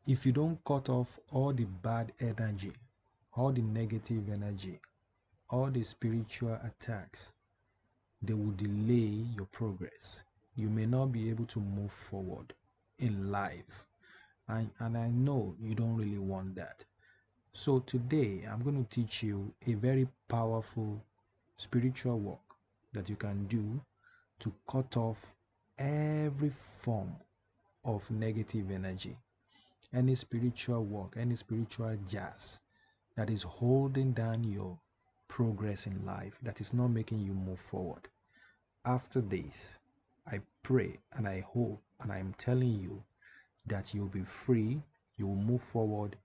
If you don't cut off all the bad energy, all the negative energy, all the spiritual attacks, they will delay your progress. You may not be able to move forward in life. And I know you don't really want that. So today I'm going to teach you a very powerful spiritual work that you can do to cut off every form of negative energy, any spiritual work, any spiritual jazz that is holding down your progress in life, that is not making you move forward. After this, I pray and I hope and I'm telling you that you'll be free, you will move forward,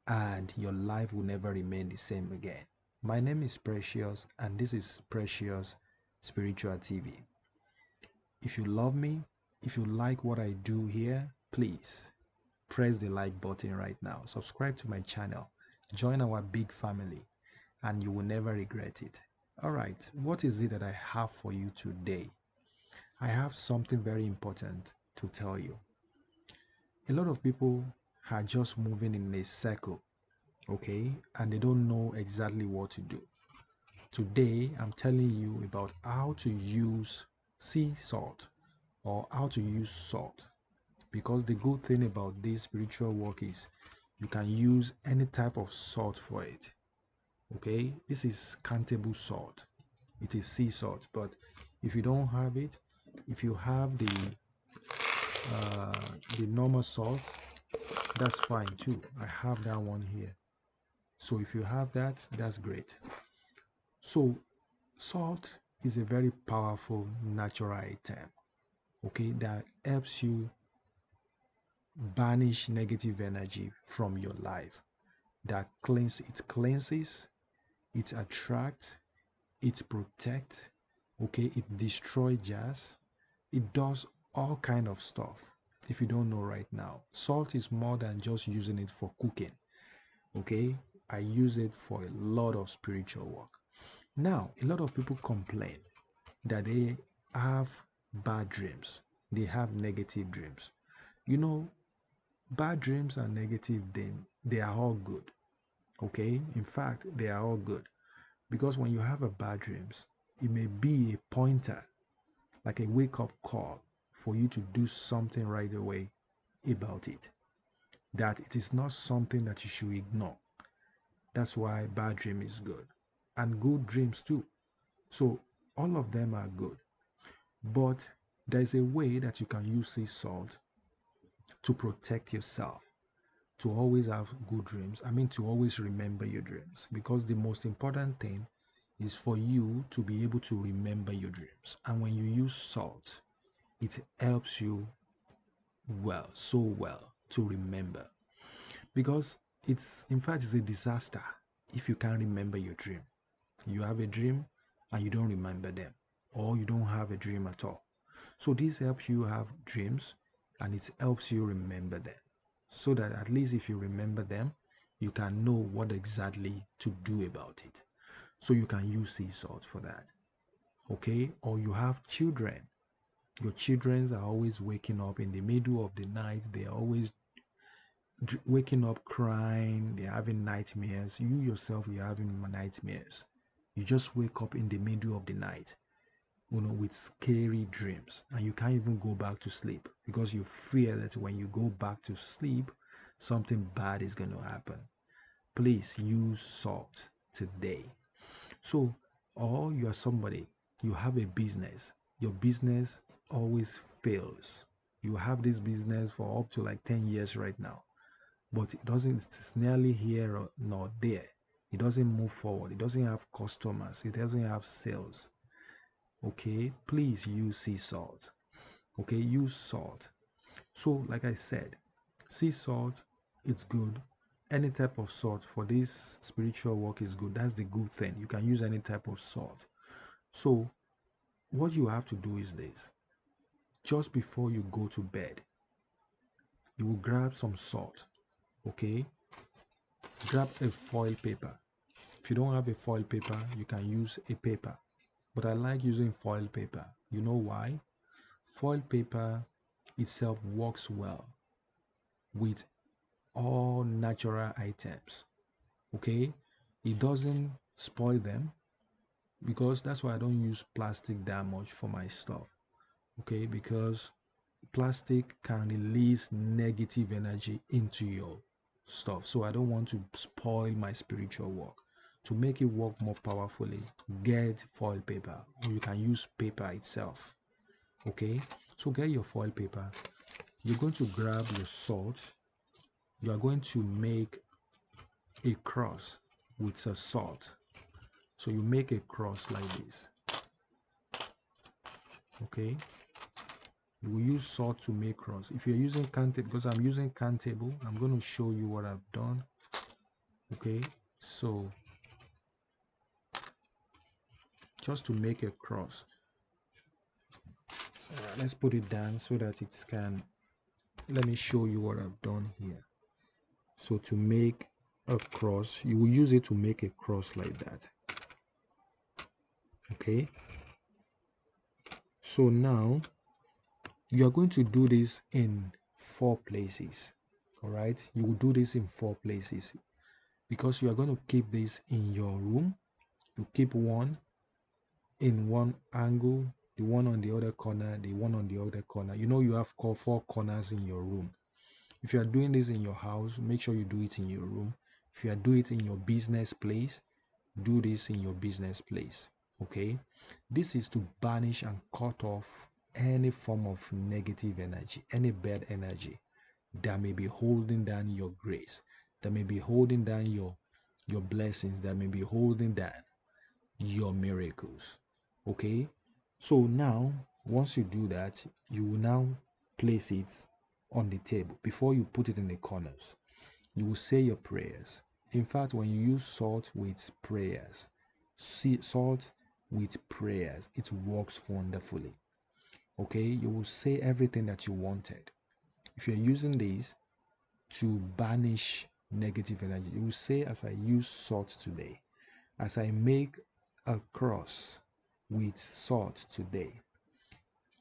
and your life will never remain the same again. My name is Precious, and this is Precious Spiritual TV. If you love me, if you like what I do here, please press the like button right now. Subscribe to my channel. Join our big family, and you will never regret it. All right, what is it that I have for you today? I have something very important to tell you. A lot of people are just moving in a circle, okay, and they don't know exactly what to do. Today, I'm telling you about how to use sea salt or how to use salt. Because the good thing about this spiritual work is you can use any type of salt for it. Okay, this is countable salt. It is sea salt, but if you don't have it, if you have uh, the normal salt, that's fine too. I have that one here. So if you have that, that's great. So salt is a very powerful natural item, okay, that helps you banish negative energy from your life. It cleanses, it attracts, it protects, okay, it destroys jazz, it does all kind of stuff. If you don't know right now, salt is more than just using it for cooking, okay. I use it for a lot of spiritual work. Now a lot of people complain that they have bad dreams, they have negative dreams. You know, bad dreams and negative dreams, they are all good, okay. In fact, they are all good, because when you have a bad dreams, it may be a pointer, like a wake-up call for you to do something right away about it, that it is not something that you should ignore. That's why bad dream is good, and good dreams too. So all of them are good, but there's a way that you can use sea salt to protect yourself, to always have good dreams. I mean, to always remember your dreams, because the most important thing is for you to be able to remember your dreams. And when you use salt, it helps you so well to remember, because it's, in fact, it's a disaster if you can't remember your dream. You have a dream and you don't remember them, or you don't have a dream at all. So this helps you have dreams, and it helps you remember them, so that at least if you remember them, you can know what exactly to do about it. So you can use sea salt for that, okay. Or you have children. Your children are always waking up in the middle of the night. They are always waking up crying. They're having nightmares. You yourself, you're having nightmares. You just wake up in the middle of the night, with scary dreams, and you can't even go back to sleep because you fear that when you go back to sleep, something bad is going to happen. Please use salt today. So, or you are somebody, you have a business, your business always fails. You have this business for up to like 10 years right now, but it's nearly here or not there. It doesn't move forward. It doesn't have customers. It doesn't have sales. Okay, please use sea salt. Okay, use salt. So like I said, sea salt, it's good. Any type of salt for this spiritual work is good. That's the good thing. You can use any type of salt. So what you have to do is this: just before you go to bed, you will grab some salt. Okay, grab a foil paper. If you don't have a foil paper, you can use a paper, but I like using foil paper. You know why? Foil paper itself works well with all natural items. Okay, it doesn't spoil them, because that's why I don't use plastic that much for my stuff. Okay, because plastic can release negative energy into your stuff, so I don't want to spoil my spiritual work. To make it work more powerfully, get foil paper, or you can use paper itself. Okay, so get your foil paper. You're going to grab your salt. You are going to make a cross with a salt. So you make a cross like this. Okay, you will use salt to make cross. If you're using can table, because I'm using can table, I'm going to show you what I've done. Okay, so just to make a cross, let's put it down so that it can, let me show you what I've done here. So to make a cross, you will use it to make a cross like that. Okay, so now you are going to do this in 4 places. All right, you will do this in 4 places, because you are going to keep this in your room. You keep one in one angle, the one on the other corner, the one on the other corner. You know, you have 4 corners in your room. If you are doing this in your house, make sure you do it in your room. If you are doing it in your business place, do this in your business place. Okay, this is to banish and cut off any form of negative energy, any bad energy that may be holding down your grace, that may be holding down your blessings, that may be holding down your miracles. Okay, so now once you do that, you will now place it on the table. Before you put it in the corners, you will say your prayers. In fact, when you use salt with prayers, salt with prayers, it works wonderfully. Okay, you will say everything that you wanted. If you're using this to banish negative energy, you will say, as I use salt today, as I make a cross with salt today,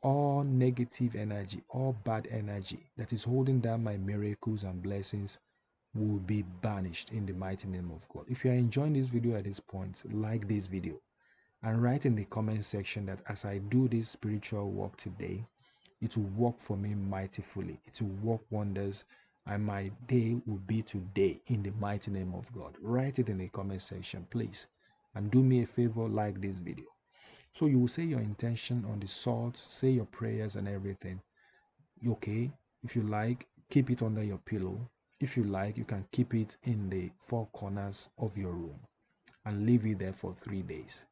all negative energy, all bad energy that is holding down my miracles and blessings will be banished in the mighty name of God. If you are enjoying this video at this point, like this video and write in the comment section that as I do this spiritual work today, it will work for me mightily. It will work wonders, and my day will be today in the mighty name of God. Write it in the comment section, please. And do me a favor, like this video. So you will say your intention on the salt, say your prayers and everything. Okay, if you like, keep it under your pillow. If you like, you can keep it in the 4 corners of your room and leave it there for 3 days.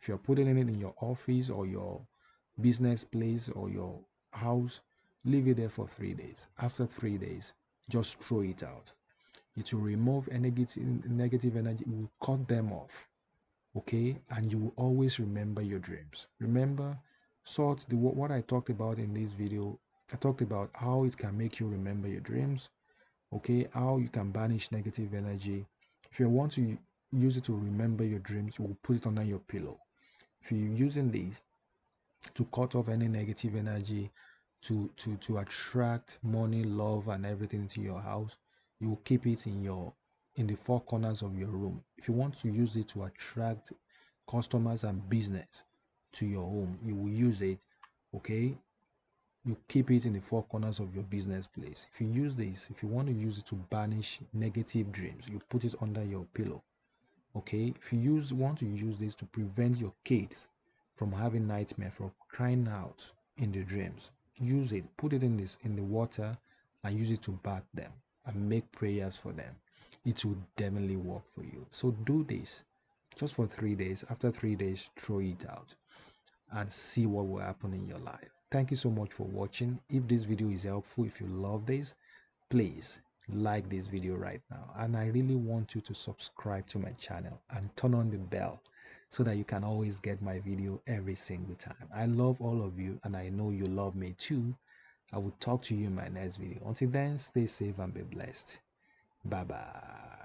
If you're putting it in your office or your business place or your house, leave it there for 3 days. After 3 days, just throw it out. It will remove negative energy. It will cut them off. Okay, and you will always remember your dreams. Remember, sort the what I talked about in this video. I talked about how it can make you remember your dreams. Okay, how you can banish negative energy. If you want to use it to remember your dreams, you will put it under your pillow. If you're using these to cut off any negative energy, to attract money, love and everything into your house, you will keep it in the 4 corners of your room. If you want to use it to attract customers and business to your home, you will use it. Okay, you keep it in the 4 corners of your business place. If you use this, if you want to use it to banish negative dreams, you put it under your pillow. Okay, if you want to use this to prevent your kids from having nightmare, from crying out in the dreams, use it. Put it in the water and use it to bath them and make prayers for them. It will definitely work for you. So do this just for 3 days. After 3 days, throw it out and see what will happen in your life. Thank you so much for watching. If this video is helpful, if you love this, please like this video right now, and I really want you to subscribe to my channel and turn on the bell so that you can always get my video every single time. I love all of you, and I know you love me too. I will talk to you in my next video. Until then, stay safe and be blessed. Bye bye.